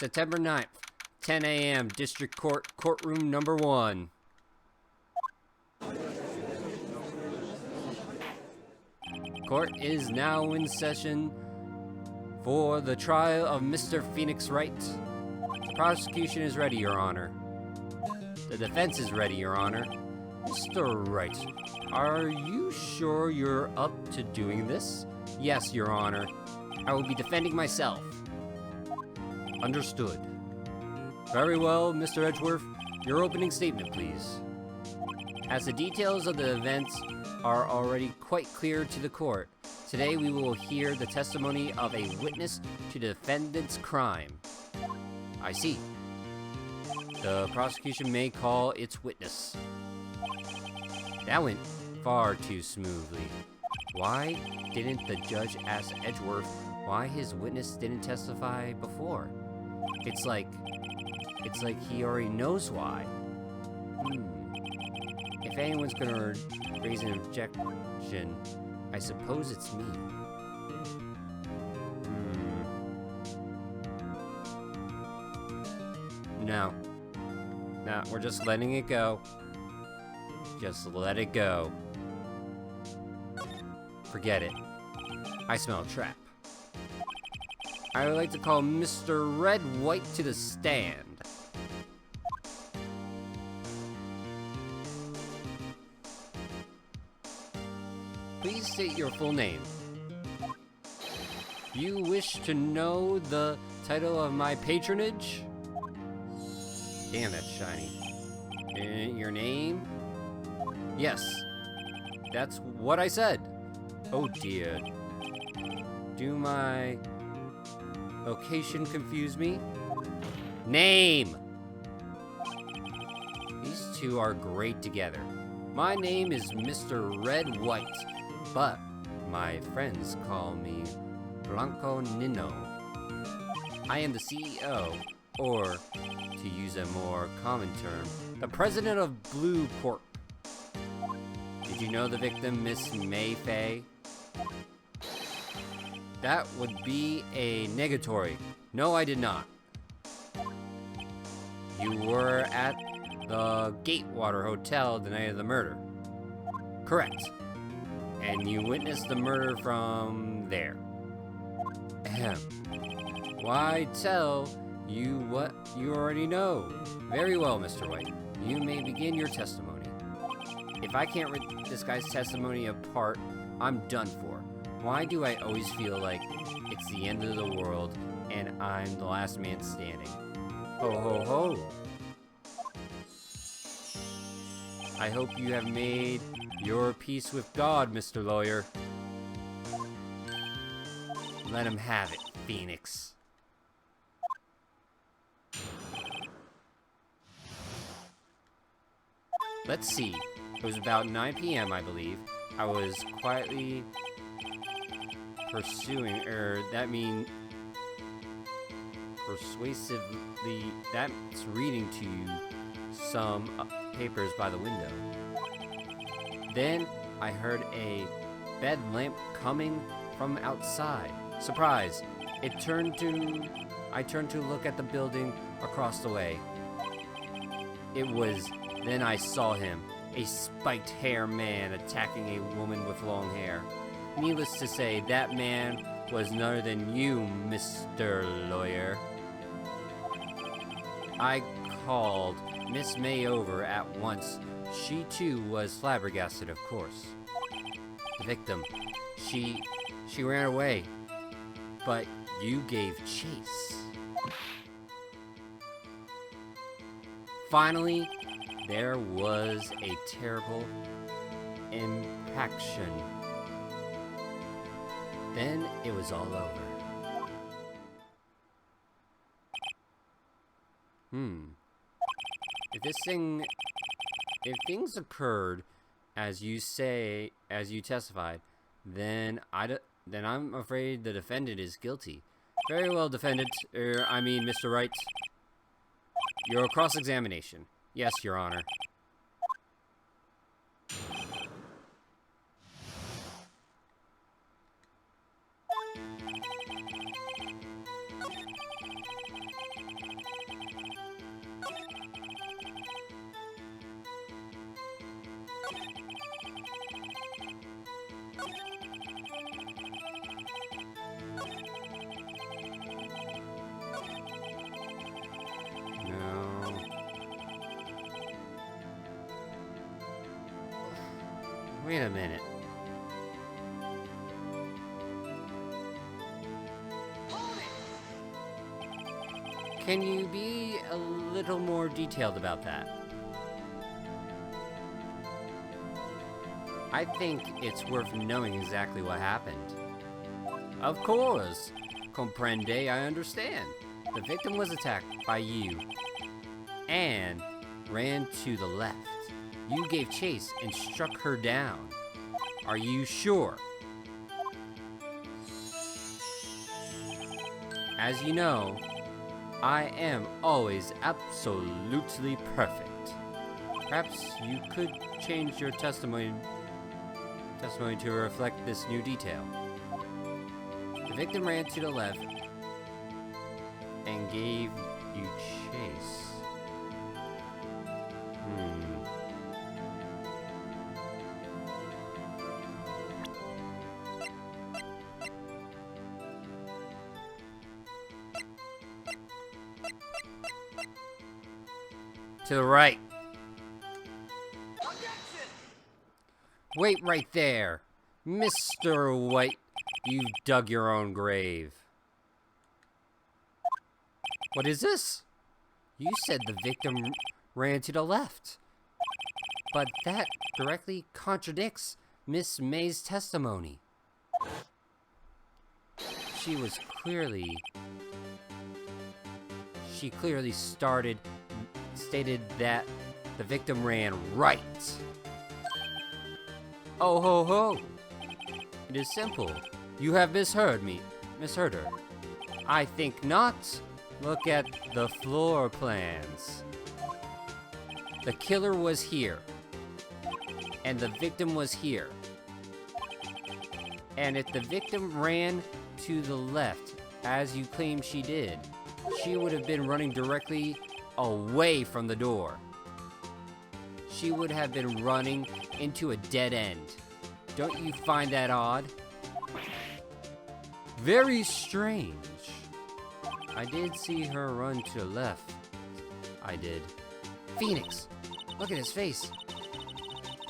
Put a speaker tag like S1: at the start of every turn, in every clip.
S1: September 9th, 10 a.m., District Court, Courtroom Number 1. Court is now in session for the trial of Mr. Phoenix Wright. The prosecution is ready, Your Honor. The defense is ready, Your Honor. Mr. Wright, are you sure you're up to doing this? Yes, Your Honor. I will be defending myself. Understood. Very well, Mr. Edgeworth. Your opening statement, please. As the details of the events are already quite clear to the court, today we will hear the testimony of a witness to the defendant's crime. I see. The prosecution may call its witness. That went far too smoothly. Why didn't the judge ask Edgeworth why his witness didn't testify before? It's like he already knows why. If anyone's gonna raise an objection, I suppose it's me. No, we're just letting it go. Just let it go. Forget it. I smell a trap. I would like to call Mr. Red White to the stand. Please state your full name. You wish to know the title of my patronage? Damn, that's shiny. Your name? Yes. That's what I said. Oh dear. Do my location confuse me? Name! These two are great together. My name is Mr. Red White, but my friends call me Blanco Nino. I am the CEO, or to use a more common term, the president of Blue Corp. Did you know the victim, Miss Mayfay? That would be a negatory. No, I did not. You were at the Gatewater Hotel the night of the murder. Correct. And you witnessed the murder from there. Ahem. Why tell you what you already know? Very well, Mr. White. You may begin your testimony. If I can't read this guy's testimony apart, I'm done for. Why do I always feel like it's the end of the world and I'm the last man standing? Ho ho ho. I hope you have made your peace with God, Mr. Lawyer. Let him have it, Phoenix. Let's see. It was about 9 p.m., I believe. I was quietly persuasively, that's reading to you some papers by the window. Then I heard a bed lamp coming from outside. Surprise! I turned to look at the building across the way. Then I saw him, a spiked hair man attacking a woman with long hair. Needless to say, that man was none other than you, Mr. Lawyer. I called Miss May over at once. She too was flabbergasted, of course. The victim, she ran away, but you gave chase. Finally, there was a terrible impaction. Then it was all over. If things occurred as you testified, then I'm afraid the defendant is guilty. Very well, defendant. Mr. Wright. Your cross-examination. Yes, Your Honor. Wait a minute. Can you be a little more detailed about that? I think it's worth knowing exactly what happened. Of course. Comprende, I understand. The victim was attacked by you and ran to the left. You gave chase and struck her down. Are you sure? As you know, I am always absolutely perfect. Perhaps you could change your testimony to reflect this new detail. The victim ran to the left and gave you chase. To the right. Wait right there. Mr. White, you've dug your own grave. What is this? You said the victim ran to the left. But that directly contradicts Miss May's testimony. She clearly stated that the victim ran right. Oh ho ho! It is simple. You have misheard her. I think not. Look at the floor plans. The killer was here. And the victim was here. And if the victim ran to the left, as you claim she did, she would have been running directly away from the door. She would have been running into a dead end. Don't you find that odd? Very strange. I did see her run to the left. I did. Phoenix, look at his face.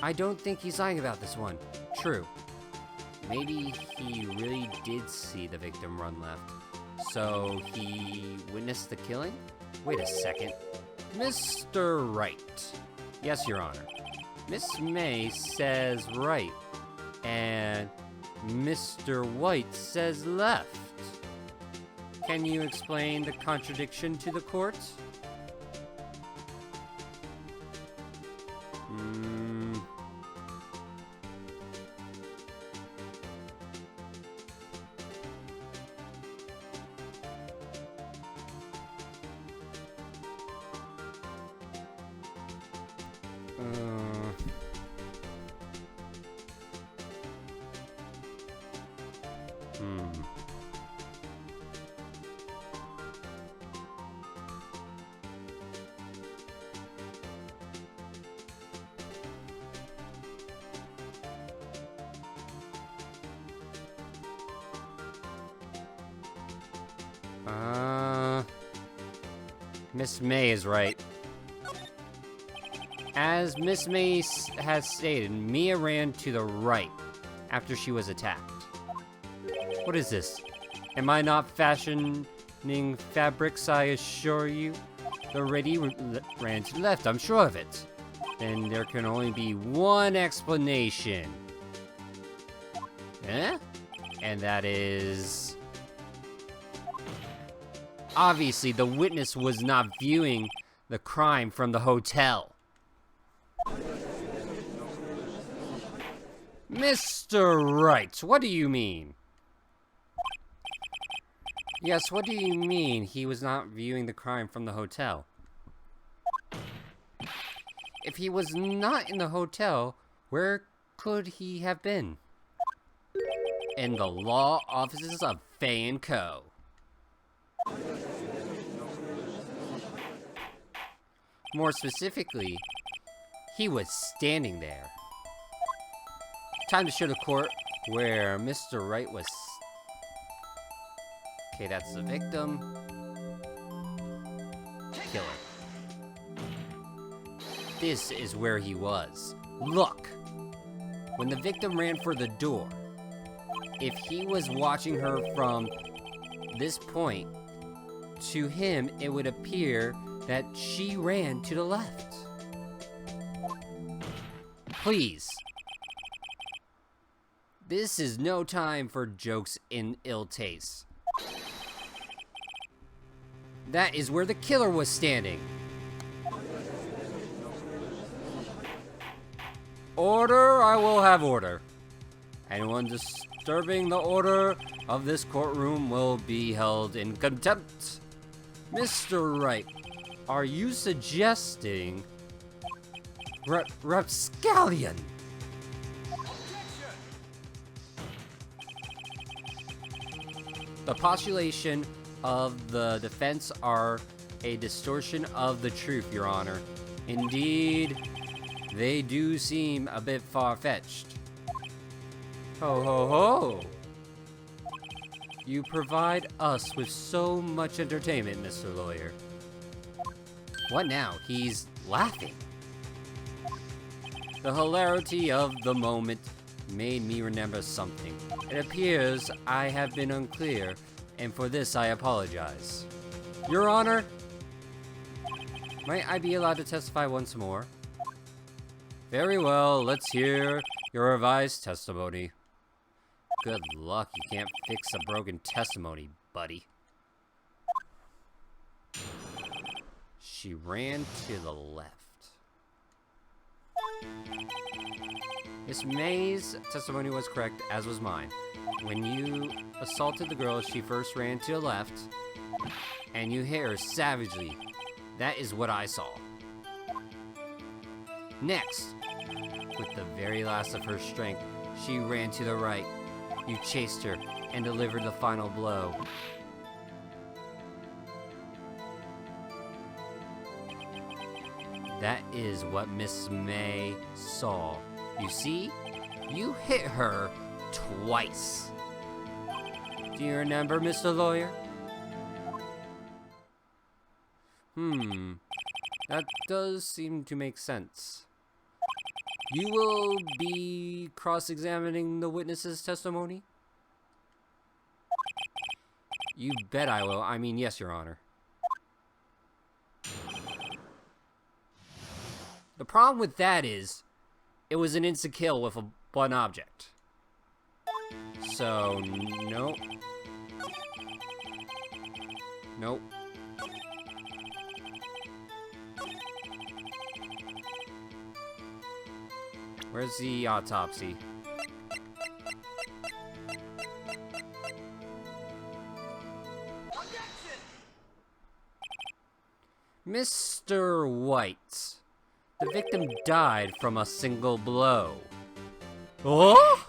S1: I don't think he's lying about this one. True. Maybe he really did see the victim run left. So he witnessed the killing? Wait a second. Mr. Wright. Yes, Your Honor. Miss May says right, and Mr. White says left. Can you explain the contradiction to the court? Miss May is right. As Miss May has stated, Mia ran to the right after she was attacked. What is this? Am I not fashioning fabrics, I assure you? The lady ran to the left, I'm sure of it. Then there can only be one explanation. Eh? And that is... obviously, the witness was not viewing the crime from the hotel. Mr. Wright, what do you mean? Yes, what do you mean he was not viewing the crime from the hotel? If he was not in the hotel, where could he have been? In the law offices of Fay & Co. More specifically, he was standing there. Time to show the court where Mr. Wright was. Okay, that's the victim. Killer. This is where he was. Look! when the victim ran for the door. If he was watching her from this point, to him it would appear that she ran to the left. Please. This is no time for jokes in ill taste. That is where the killer was standing. Order, I will have order. Anyone disturbing the order of this courtroom will be held in contempt. Mr. Wright, are you suggesting rapscallion? The postulation of the defense are a distortion of the truth, Your Honor. Indeed, they do seem a bit far-fetched. Ho ho ho! You provide us with so much entertainment, Mr. Lawyer. What now? He's laughing. The hilarity of the moment made me remember something. It appears I have been unclear, and for this I apologize. Your Honor, might I be allowed to testify once more? Very well, let's hear your revised testimony. Good luck, you can't fix a broken testimony, buddy. She ran to the left. Miss May's testimony was correct, as was mine. When you assaulted the girl, she first ran to the left, and you hit her savagely. That is what I saw. Next, with the very last of her strength, she ran to the right. You chased her and delivered the final blow. That is what Miss May saw. You see? You hit her twice. Do you remember, Mr. Lawyer? That does seem to make sense. You will be cross-examining the witness's testimony? You bet I will. I mean, yes, Your Honor. The problem with that is, it was an instant kill with a blunt object. So, nope. Nope. Where's the autopsy? Mr. White, the victim died from a single blow. Oh?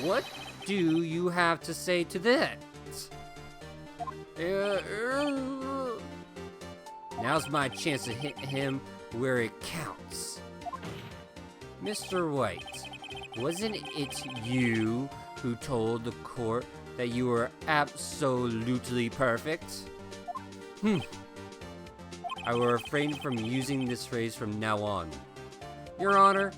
S1: What do you have to say to that? Now's my chance to hit him where it counts. Mr. White, wasn't it you who told the court that you were absolutely perfect? I will refrain from using this phrase from now on. Your Honor,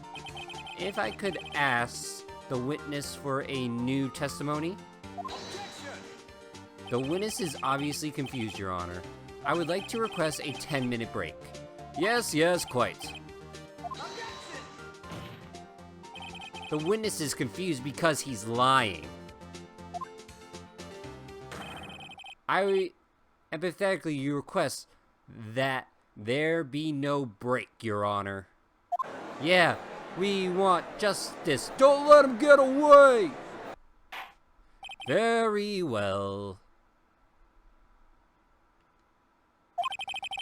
S1: if I could ask the witness for a new testimony? The witness is obviously confused, Your Honor. I would like to request a 10-minute break. Yes, quite. The witness is confused because he's lying. I empathetically request that there be no break, Your Honor. Yeah, we want justice. Don't let him get away! Very well.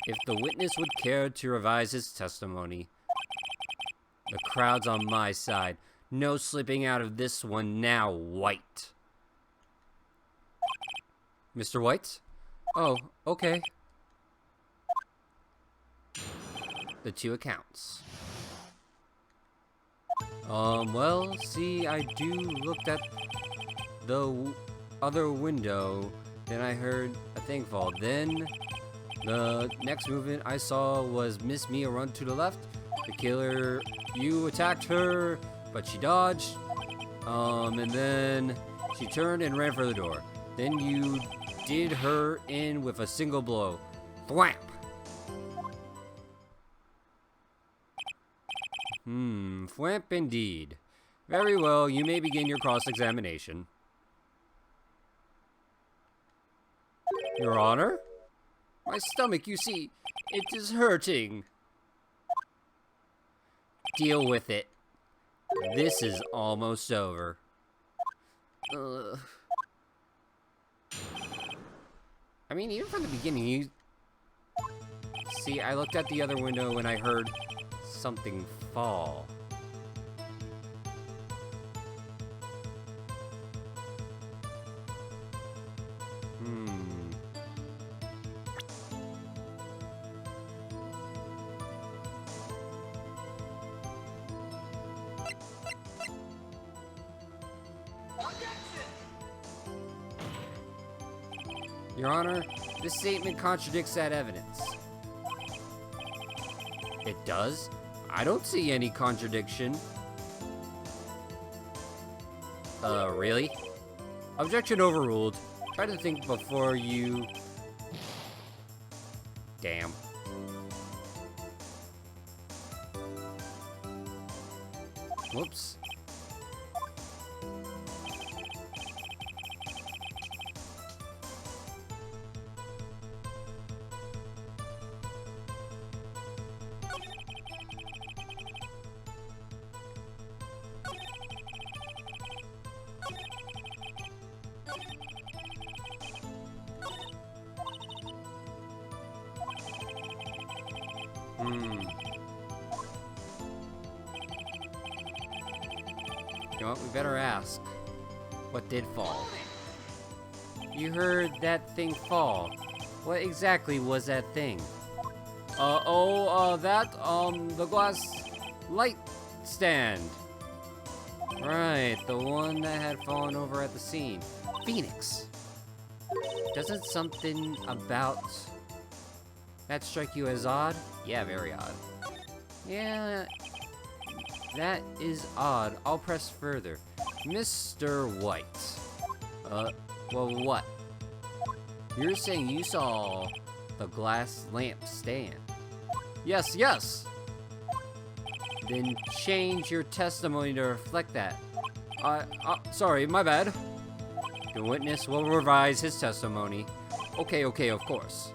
S1: If the witness would care to revise his testimony, the crowd's on my side. No slipping out of this one now, White. Mr. White? Oh, okay. The two accounts. Well, see, I do looked at the other window, then I heard a thing fall. Then, the next movement I saw was Miss Mia run to the left. The killer, you attacked her, but she dodged. And then she turned and ran for the door. Then you did her in with a single blow. Thwamp! Thwamp indeed. Very well, you may begin your cross-examination. Your Honor? My stomach, you see, it is hurting. Deal with it. This is almost over. I mean, even from the beginning, you... See, I looked out the other window and I heard something fall. Your Honor, this statement contradicts that evidence. It does? I don't see any contradiction. Really? Objection overruled. Try to think before you... Damn. Whoops. You know what? We better ask. What did fall? You heard that thing fall. What exactly was that thing? The glass light stand. Right, the one that had fallen over at the scene. Phoenix. Doesn't something about that strike you as odd? Yeah, very odd. Yeah, that is odd. I'll press further. Mr. White. Well, what? You're saying you saw the glass lamp stand? Yes, yes! Then change your testimony to reflect that. Sorry, my bad. The witness will revise his testimony. Okay, of course.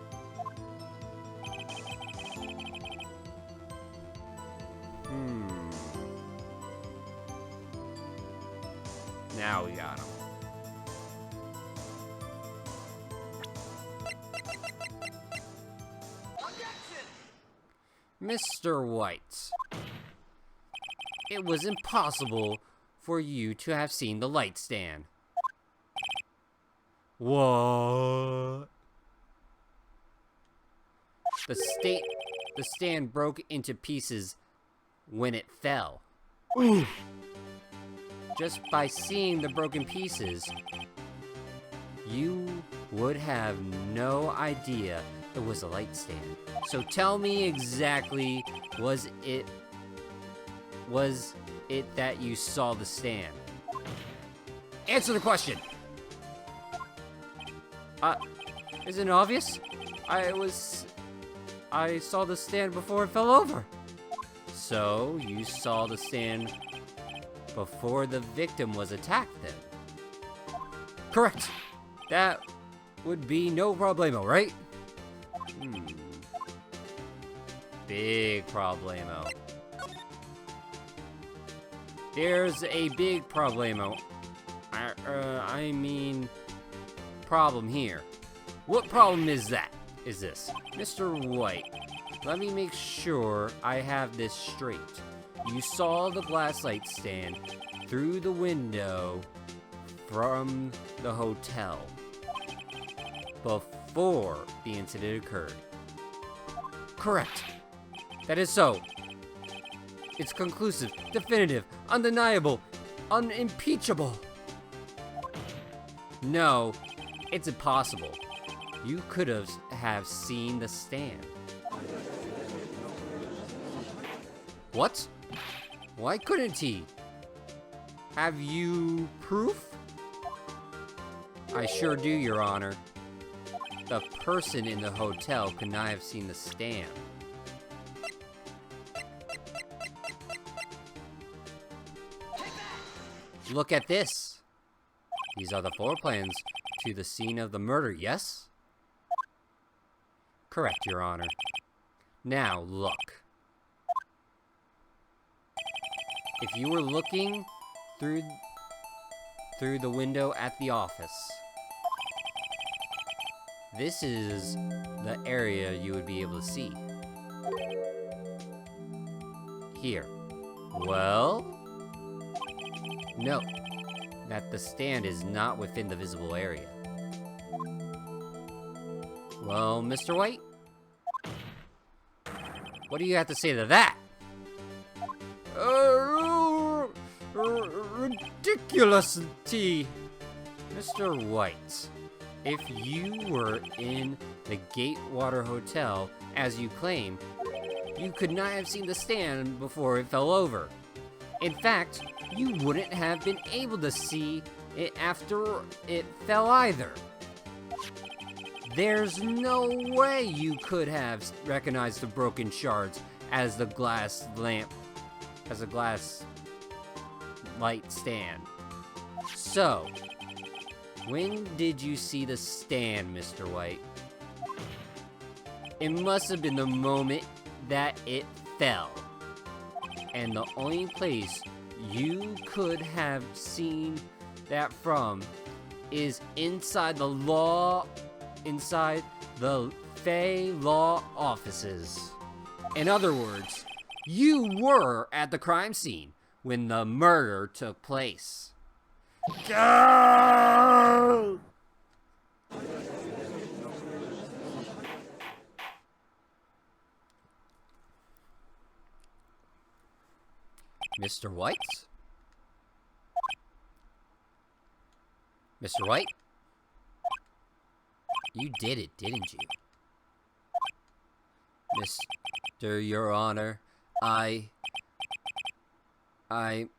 S1: Now we got him. Mr. White, it was impossible for you to have seen the light stand. What? The stand broke into pieces when it fell. Ooh. Just by seeing the broken pieces, you would have no idea it was a light stand. So tell me exactly, was it that you saw the stand? Answer the question! Isn't it obvious? I saw the stand before it fell over. So, you saw the stand before the victim was attacked then? Correct! That would be no problemo, right? Big problemo. There's a big problemo. I mean, problem here. What problem is that? Is this? Mr. White, let me make sure I have this straight. You saw the glass light stand through the window from the hotel before the incident occurred. Correct. That is so. It's conclusive, definitive, undeniable, unimpeachable. No, it's impossible. You could have seen the stand. What? Why couldn't he? Have you proof? I sure do, Your Honor. The person in the hotel could not have seen the stand. Look at this. These are the floor plans to the scene of the murder, yes? Correct, Your Honor. Now, look. If you were looking through the window at the office, this is the area you would be able to see. Here. Well, note that the stand is not within the visible area. Well, Mr. White? What do you have to say to that? Ridiculousity! Mr. White, if you were in the Gatewater Hotel, as you claim, you could not have seen the stand before it fell over. In fact, you wouldn't have been able to see it after it fell either. There's no way you could have recognized the broken shards as the glass light stand. So, when did you see the stand, Mr. White? It must have been the moment that it fell. And the only place you could have seen that from is inside the Fay Law offices. In other words, you were at the crime scene when the murder took place. Go! Mr. White? Mr. White? You did it, didn't you? Mr. Your Honor,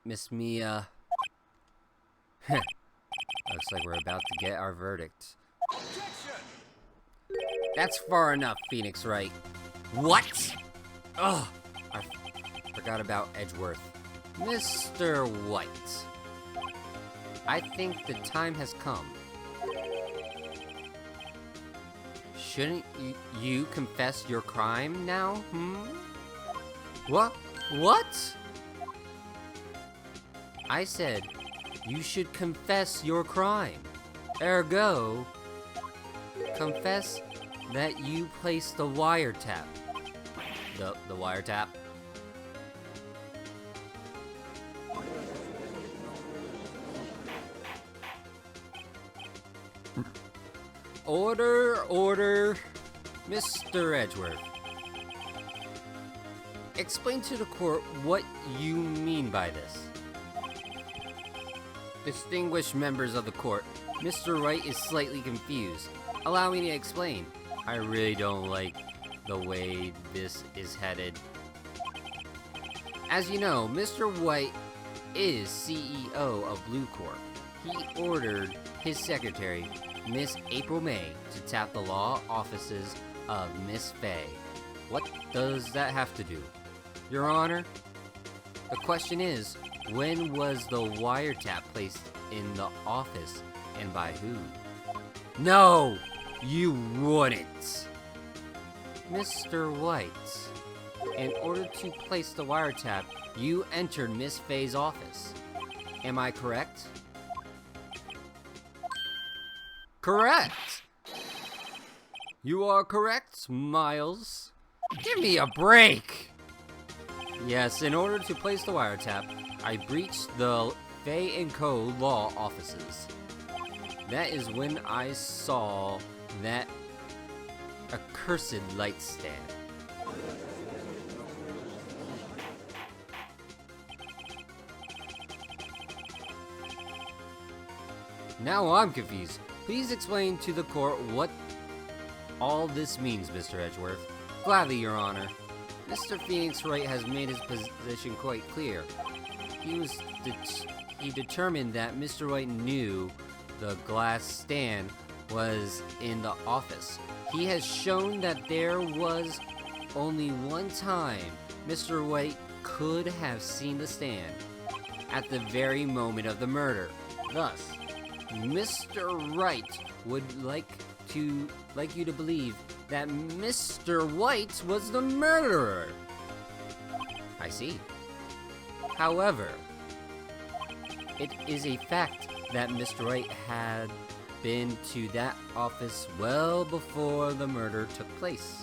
S1: Miss Mia... Looks like we're about to get our verdict. Objection! That's far enough, Phoenix Wright. What? Ugh, I forgot about Edgeworth. Mr. White, I think the time has come. Shouldn't you confess your crime now, What? I said you should confess your crime. Ergo, confess that you placed the wiretap. The wiretap? Order, Mr. Edgeworth. Explain to the court what you mean by this. Distinguished members of the court, Mr. Wright is slightly confused. Allow me to explain. I really don't like the way this is headed. As you know, Mr. White is CEO of Blue Corp. He ordered his secretary, Miss April May, to tap the law offices of Miss Fay. What does that have to do? Your Honor, the question is, when was the wiretap placed in the office and by who? No, you wouldn't. Mr. White, in order to place the wiretap, you entered Miss Fay's office. Am I correct? Correct! You are correct, Miles. Give me a break! Yes, in order to place the wiretap, I breached the Fay & Co. law offices. That is when I saw that accursed light stand. Now I'm confused. Please explain to the court what all this means, Mr. Edgeworth. Gladly, Your Honor. Mr. Phoenix Wright has made his position quite clear. he determined that Mr. White knew the glass stand was in the office. He has shown that there was only one time Mr. White could have seen the stand, at the very moment of the murder. Thus, Mr. Wright would like you to believe that Mr. White was the murderer. I see. However, it is a fact that Mr. Wright had been to that office well before the murder took place,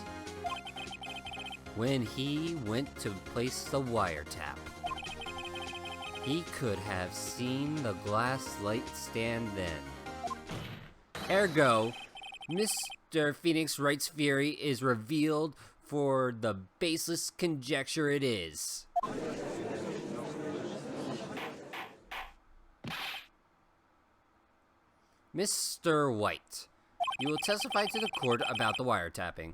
S1: when he went to place the wiretap. He could have seen the glass light stand then. Ergo, Mr. Phoenix Wright's theory is revealed for the baseless conjecture it is. Mr. White, you will testify to the court about the wiretapping.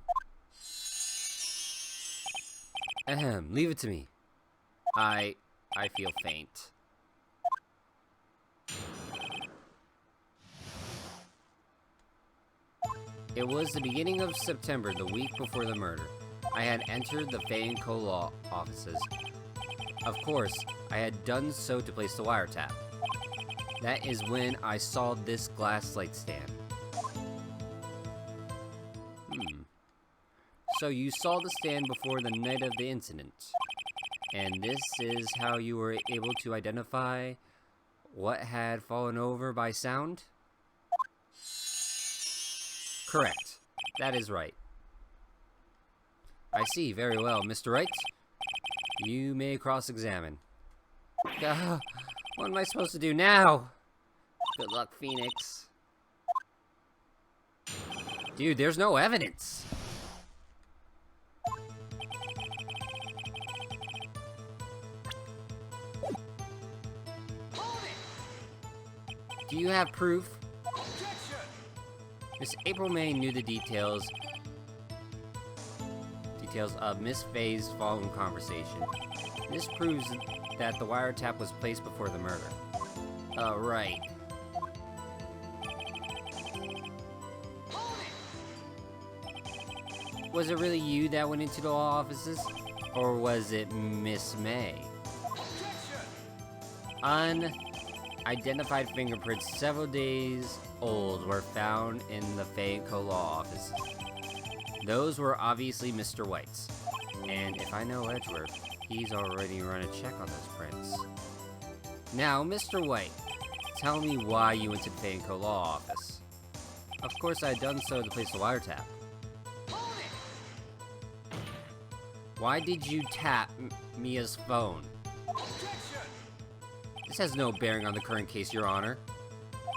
S1: Ahem, leave it to me. I feel faint. It was the beginning of September, the week before the murder. I had entered the Fay & Co. law offices. Of course, I had done so to place the wiretap. That is when I saw this glass light stand. So you saw the stand before the night of the incident. And this is how you were able to identify what had fallen over by sound? Correct. That is right. I see. Very well. Mr. Wright, you may cross-examine. What am I supposed to do now? Good luck, Phoenix. Dude, there's no evidence. Do you have proof? Miss April May knew the details of Miss Faye's phone conversation. This proves that the wiretap was placed before the murder. Oh, right. Was it really you that went into the law offices? Or was it Miss May? Unidentified fingerprints several days old were found in the Fay & Co. law offices. Those were obviously Mr. White's. And if I know Edgeworth, he's already run a check on those prints. Now, Mr. White, tell me why you went to the Fay & Co. law office. Of course, I had done so to place the wiretap. Why did you tap Mia's phone? This has no bearing on the current case, Your Honor.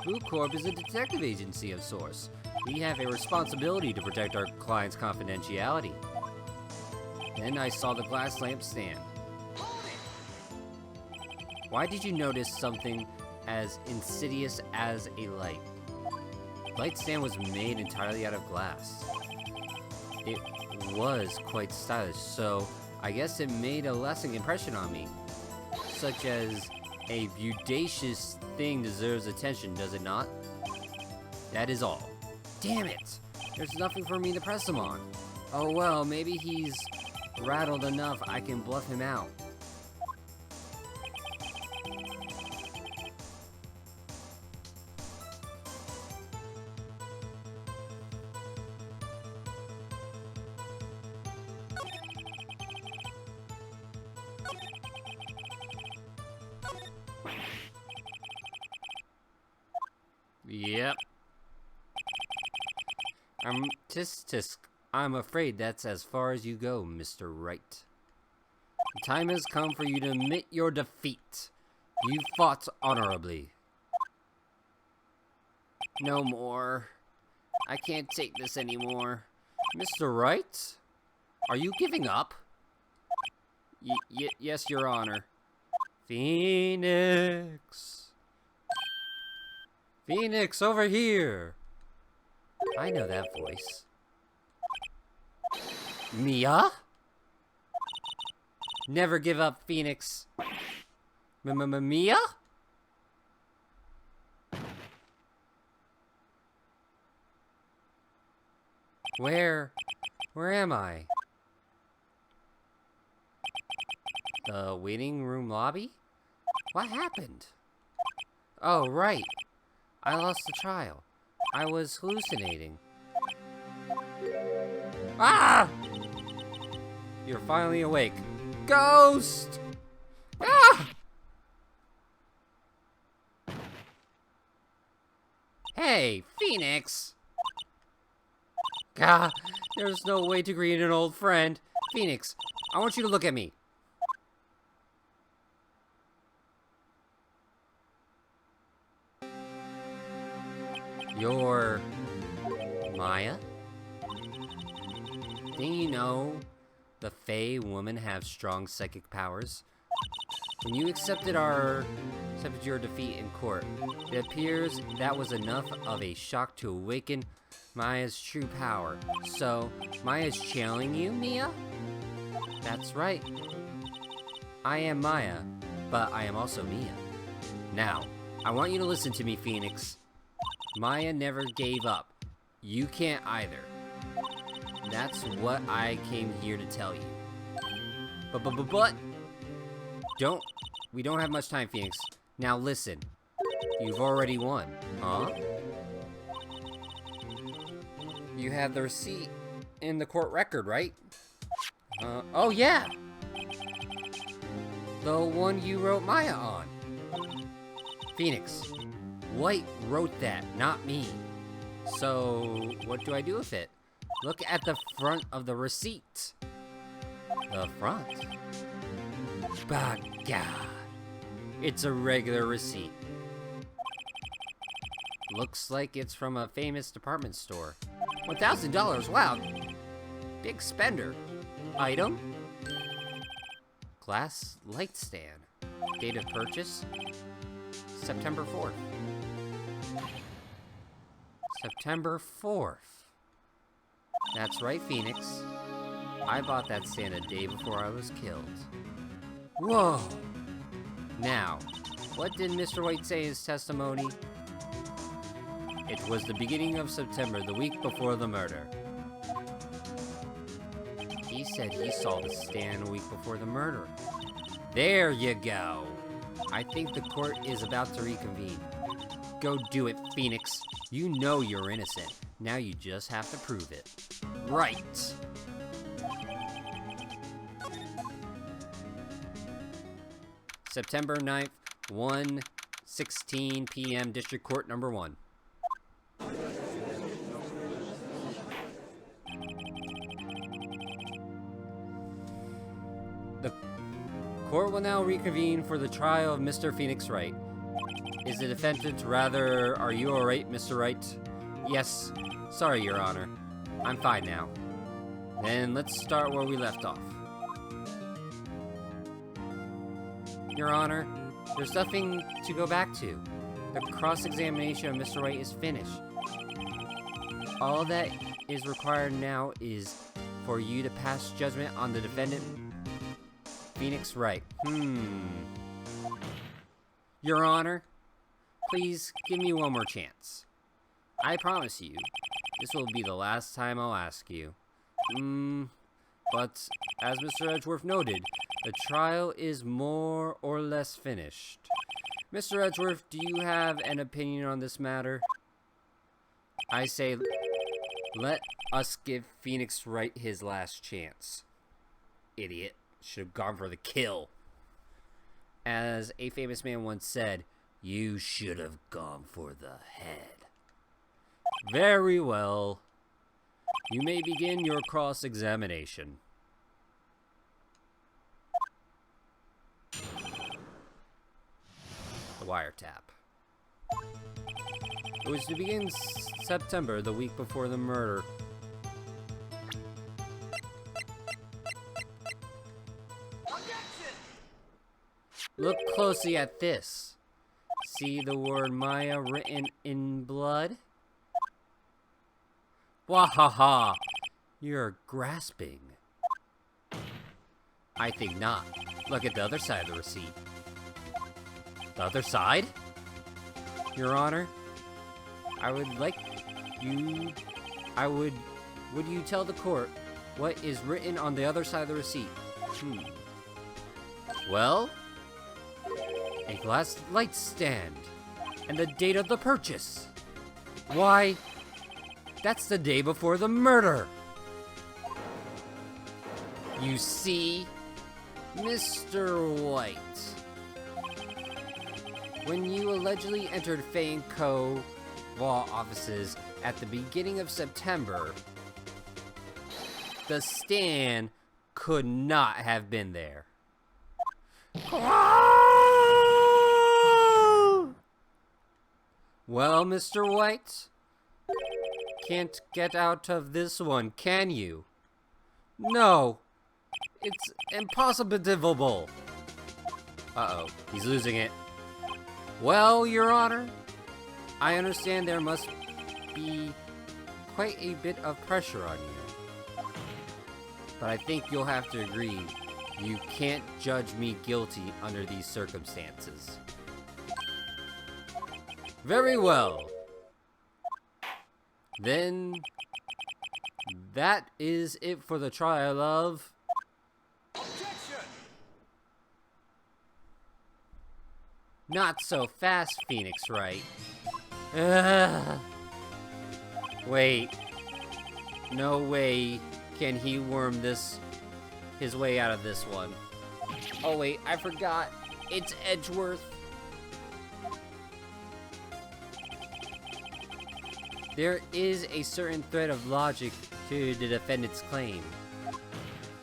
S1: Blue Corp is a detective agency of sorts. We have a responsibility to protect our client's confidentiality. Then I saw the glass lamp stand. Why did you notice something as insidious as a light? The light stand was made entirely out of glass. It was quite stylish, so I guess it made a lasting impression on me. Such as a bodacious thing deserves attention, does it not? That is all. Damn it! There's nothing for me to press him on. Oh well, maybe he's rattled enough I can bluff him out. Yep. I'm afraid that's as far as you go, Mr. Wright. The time has come for you to admit your defeat. You fought honorably. No more. I can't take this anymore. Mr. Wright? Are you giving up? Yes, Your Honor. Phoenix. Phoenix, over here! I know that voice. Mia? Never give up, Phoenix. Mia? Where am I? The waiting room lobby? What happened? Oh, right. I lost the trial. I was hallucinating. Ah! You're finally awake. Ghost! Ah! Hey, Phoenix! Gah, there's no way to greet an old friend. Phoenix, I want you to look at me. You're Maya? Do you know the Fae women have strong psychic powers? When you accepted your defeat in court, it appears that was enough of a shock to awaken Maya's true power. So, Maya's channeling you, Mia? That's right. I am Maya, but I am also Mia. Now, I want you to listen to me, Phoenix. Maya never gave up. You can't either. That's what I came here to tell you. But, we don't have much time, Phoenix. Now listen. You've already won, huh? You have the receipt in the court record, right? Oh yeah! The one you wrote Maya on. Phoenix, White wrote that, not me. So, what do I do with it? Look at the front of the receipt. The front? By God. It's a regular receipt. Looks like it's from a famous department store. $1,000, wow. Big spender. Item? Glass light stand. Date of purchase? September 4th. September 4th. That's right, Phoenix. I bought that stand a day before I was killed. Whoa! Now, what did Mr. White say in his testimony? It was the beginning of September, the week before the murder. He said he saw the stand a week before the murder. There you go! I think the court is about to reconvene. Go do it, Phoenix. You know you're innocent. Now you just have to prove it. Right! September 9th, 1:16 p.m. District Court Number 1. The court will now reconvene for the trial of Mr. Phoenix Wright. Is the defendant rather... Are you alright, Mr. Wright? Yes. Sorry, Your Honor. I'm fine now. Then let's start where we left off. Your Honor, there's nothing to go back to. The cross-examination of Mr. Wright is finished. All that is required now is for you to pass judgment on the defendant, Phoenix Wright. Your Honor, please give me one more chance. I promise you, this will be the last time I'll ask you. But, as Mr. Edgeworth noted, the trial is more or less finished. Mr. Edgeworth, do you have an opinion on this matter? I say, let us give Phoenix Wright his last chance. Idiot. Should have gone for the kill. As a famous man once said, you should have gone for the head. Very well. You may begin your cross-examination. The wiretap. It was to begin September, the week before the murder. Look closely at this. See the word Maya written in blood? Wahaha! You're grasping. I think not. Look at the other side of the receipt. The other side? Your Honor, I would would you tell the court what is written on the other side of the receipt? Well, a glass light stand, and the date of the purchase. Why, that's the day before the murder. You see, Mr. White, when you allegedly entered Fane Co. law offices at the beginning of September, the stand could not have been there. Well, Mr. White, can't get out of this one, can you? No, it's impossible. Uh-oh, he's losing it. Well, Your Honor, I understand there must be quite a bit of pressure on you. But I think you'll have to agree, you can't judge me guilty under these circumstances. Very well. Then, that is it for the trial of...
S2: Objection!
S1: Not so fast, Phoenix Wright. Wait. No way can he worm his way out of this one. Oh wait, I forgot. It's Edgeworth. There is a certain thread of logic to the defendant's claim.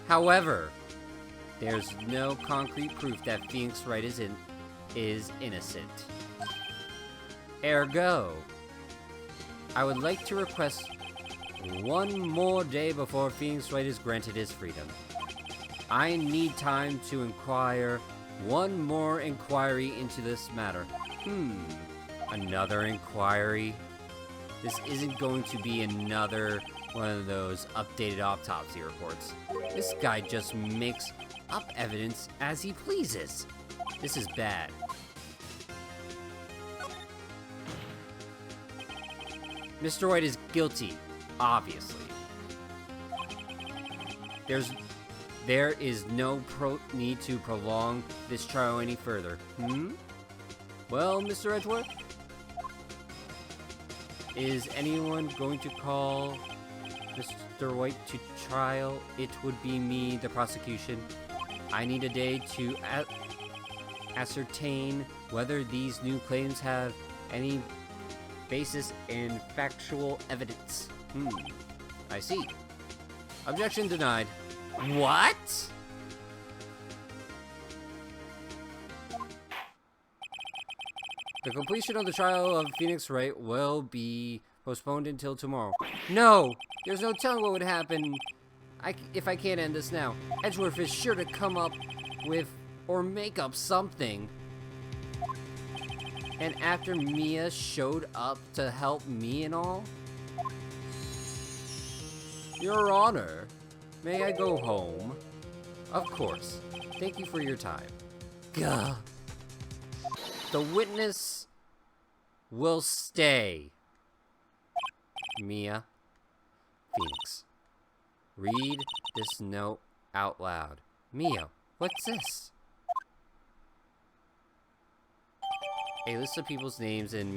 S1: However, there's no concrete proof that Phoenix Wright is innocent. Ergo, I would like to request one more day before Phoenix Wright is granted his freedom. I need time to inquire one more inquiry into this matter. Another inquiry? This isn't going to be another one of those updated autopsy reports. This guy just makes up evidence as he pleases. This is bad. Mr. White is guilty, obviously. There is no need to prolong this trial any further. Well, Mr. Edgeworth? Is anyone going to call Mr. White to trial? It would be me, the prosecution. I need a day to ascertain whether these new claims have any basis in factual evidence. I see. Objection denied. What? The completion of the trial of Phoenix Wright will be postponed until tomorrow. No! There's no telling what would happen if I can't end this now. Edgeworth is sure to come up with or make up something. And after Mia showed up to help me and all? Your Honor, may I go home? Of course. Thank you for your time. Gah. The witness will stay. Mia, Phoenix, read this note out loud. Mia, what's this? A list of people's names in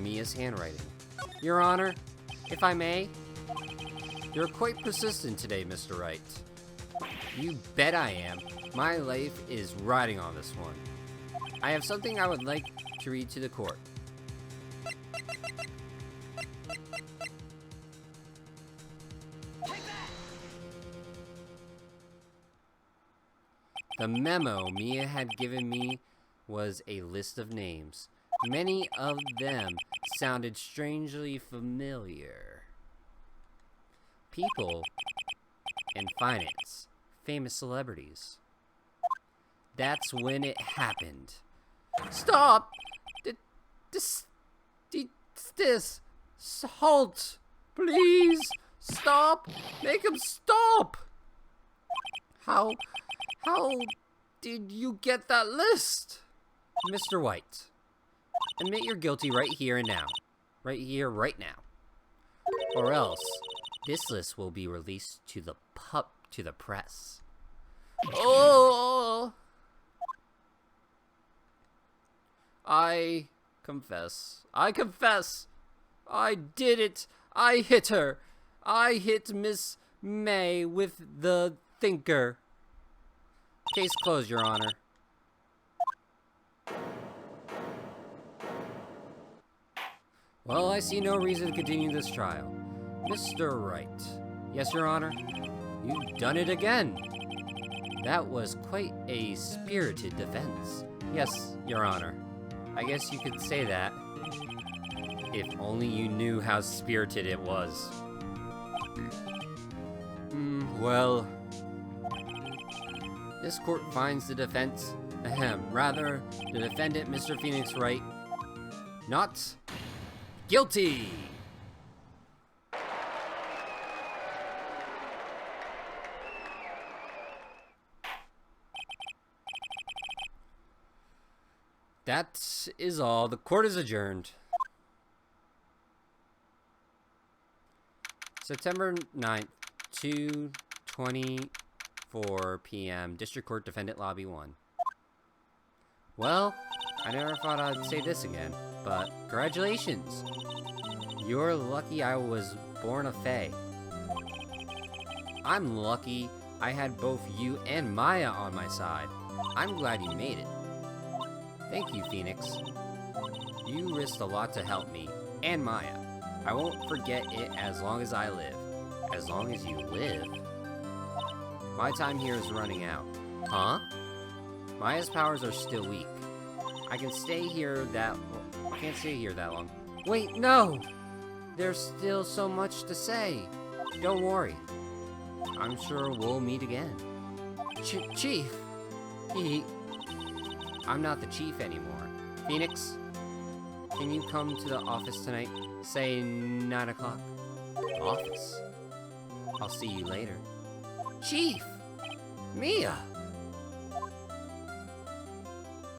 S1: Mia's handwriting. Your Honor, if I may, you're quite persistent today, Mr. Wright. You bet I am. My life is riding on this one. I have something I would like to read to the court. The memo Mia had given me was a list of names. Many of them sounded strangely familiar. People in finance, famous celebrities. That's when it happened. Stop! This. Halt! Please! Stop! Make him stop! How did you get that list? Mr. White, admit you're guilty right here and now. Right here, right now. Or else, this list will be released to the press. Oh! I confess. I did it. I hit her. I hit Miss May with the thinker. Case closed, Your Honor. Well, I see no reason to continue this trial. Mr. Wright. Yes, Your Honor. You've done it again. That was quite a spirited defense. Yes, Your Honor. I guess you could say that. If only you knew how spirited it was. Well... This court finds the defense... rather, the defendant, Mr. Phoenix Wright, not... guilty! That is all. The court is adjourned. September 9th, 2:24 p.m. District Court Defendant Lobby 1. Well, I never thought I'd say this again, but congratulations! You're lucky I was born a Fae. I'm lucky I had both you and Maya on my side. I'm glad you made it. Thank you, Phoenix. You risked a lot to help me, and Maya. I won't forget it as long as I live. As long as you live? My time here is running out. Huh? Maya's powers are still weak. I can't stay here that long. Wait, no! There's still so much to say. Don't worry. I'm sure we'll meet again. Chief! I'm not the chief anymore. Phoenix, can you come to the office tonight? Say 9 o'clock. Office? I'll see you later. Chief! Mia!